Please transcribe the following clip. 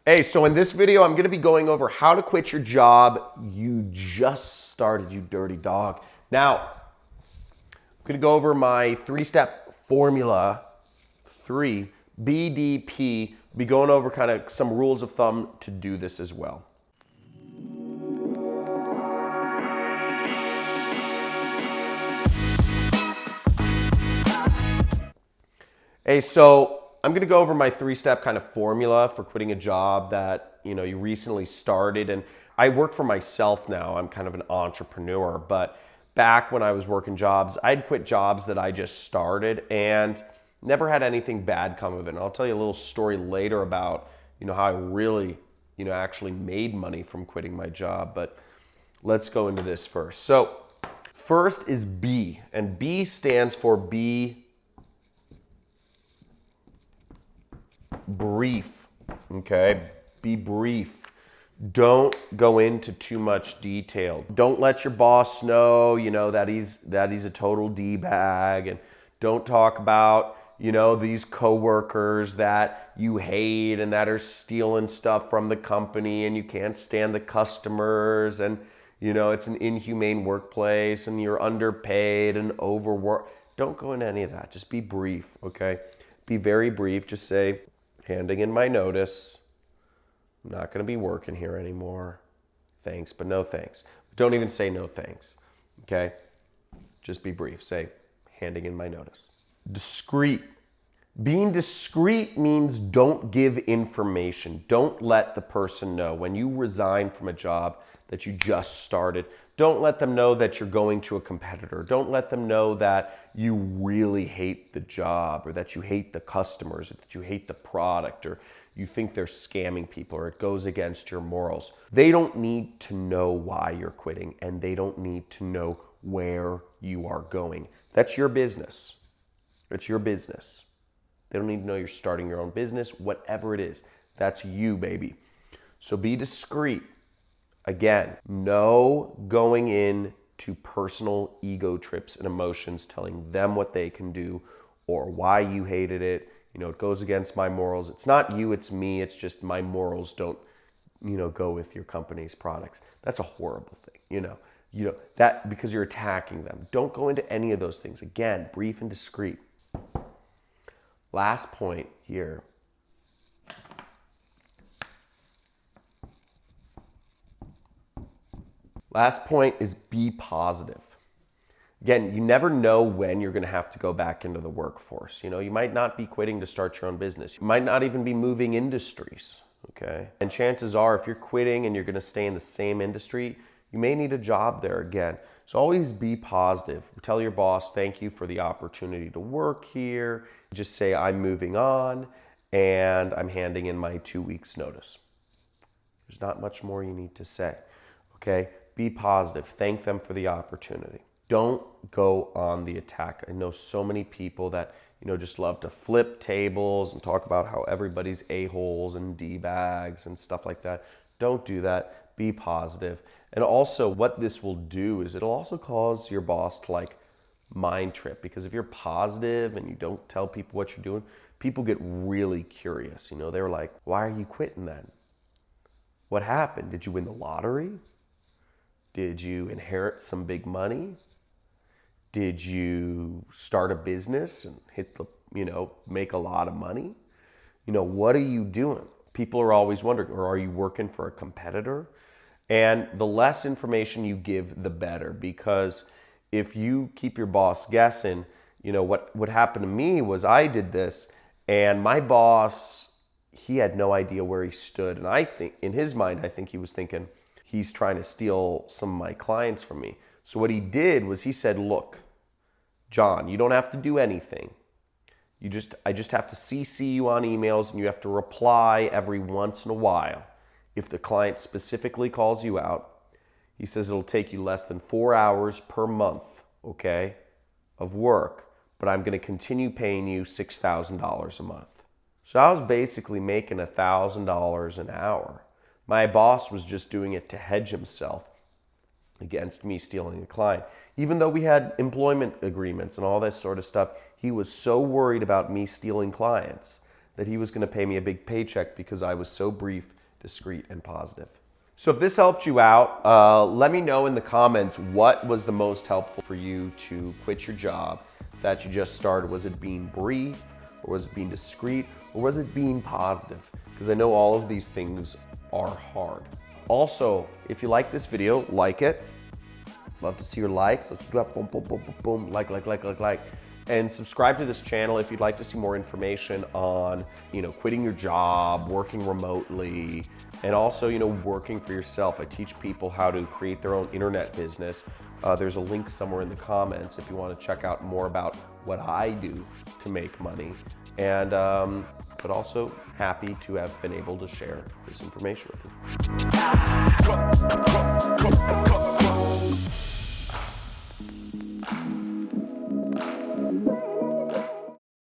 Hey, so in this video, I'm gonna be going over how to quit your job you just started, you dirty dog. Now, I'm gonna go over my three-step formula, 3BDP. We'll be going over kind of some rules of thumb to do this as well. Hey, so I'm going to go over my three-step kind of formula for quitting a job that, you recently started. And I work for myself now. I'm kind of an entrepreneur. But back when I was working jobs, I'd quit jobs that I just started and never had anything bad come of it. And I'll tell you a little story later about, how I really, actually made money from quitting my job. But let's go into this first. So first is B, and B stands for be brief, okay? Be brief. Don't go into too much detail. Don't let your boss know, that he's a total D-bag, and don't talk about, these coworkers that you hate and that are stealing stuff from the company and you can't stand the customers and, it's an inhumane workplace and you're underpaid and overworked. Don't go into any of that. Just be brief, okay? Be very brief. Just say, handing in my notice. I'm not going to be working here anymore. Thanks, but no thanks. Don't even say no thanks, okay? Just be brief. Say, handing in my notice. Discreet. Being discreet means don't give information. Don't let the person know. When you resign from a job that you just started, don't let them know that you're going to a competitor. Don't let them know that you really hate the job or that you hate the customers or that you hate the product or you think they're scamming people or it goes against your morals. They don't need to know why you're quitting and they don't need to know where you are going. That's your business. It's your business. They don't need to know you're starting your own business, whatever it is. That's you, baby. So be discreet. Again, no going in to personal ego trips and emotions, telling them what they can do or why you hated it. It goes against my morals. It's not you, it's me. It's just my morals don't, go with your company's products. That's a horrible thing, that because you're attacking them. Don't go into any of those things. Again, brief and discreet. Last point here. Last point is be positive. Again, you never know when you're going to have to go back into the workforce. You might not be quitting to start your own business. You might not even be moving industries, okay? And chances are if you're quitting and you're going to stay in the same industry, you may need a job there again. So always be positive. Tell your boss, thank you for the opportunity to work here. Just say, I'm moving on and I'm handing in my 2 weeks notice. There's not much more you need to say, okay? Be positive. Thank them for the opportunity. Don't go on the attack. I know so many people that, just love to flip tables and talk about how everybody's a-holes and D-bags and stuff like that. Don't do that. Be positive. And also what this will do is it'll also cause your boss to mind trip, because if you're positive and you don't tell people what you're doing, people get really curious. They're like, why are you quitting then? What happened? Did you win the lottery? Did you inherit some big money? Did you start a business and make a lot of money? What are you doing? People are always wondering, or are you working for a competitor? And the less information you give, the better, because if you keep your boss guessing, what happened to me was I did this and my boss, he had no idea where he stood. And I think in his mind, I think he was thinking, he's trying to steal some of my clients from me. So what he did was he said, look, John, you don't have to do anything. I just have to CC you on emails and you have to reply every once in a while. If the client specifically calls you out, he says it'll take you less than 4 hours per month, okay, of work, but I'm going to continue paying you $6,000 a month. So I was basically making $1,000 an hour. My boss was just doing it to hedge himself against me stealing a client. Even though we had employment agreements and all that sort of stuff, he was so worried about me stealing clients that he was going to pay me a big paycheck because I was so brief, discreet, and positive. So if this helped you out, let me know in the comments what was the most helpful for you to quit your job that you just started. Was it being brief, or was it being discreet, or was it being positive? Because I know all of these things are hard. Also, if you like this video, like it. Love to see your likes. Let's do that. Boom, boom, boom, boom, boom. Like. And subscribe to this channel if you'd like to see more information on, quitting your job, working remotely, and also, working for yourself. I teach people how to create their own internet business. There's a link somewhere in the comments if you want to check out more about what I do to make money. And, but also happy to have been able to share this information with you.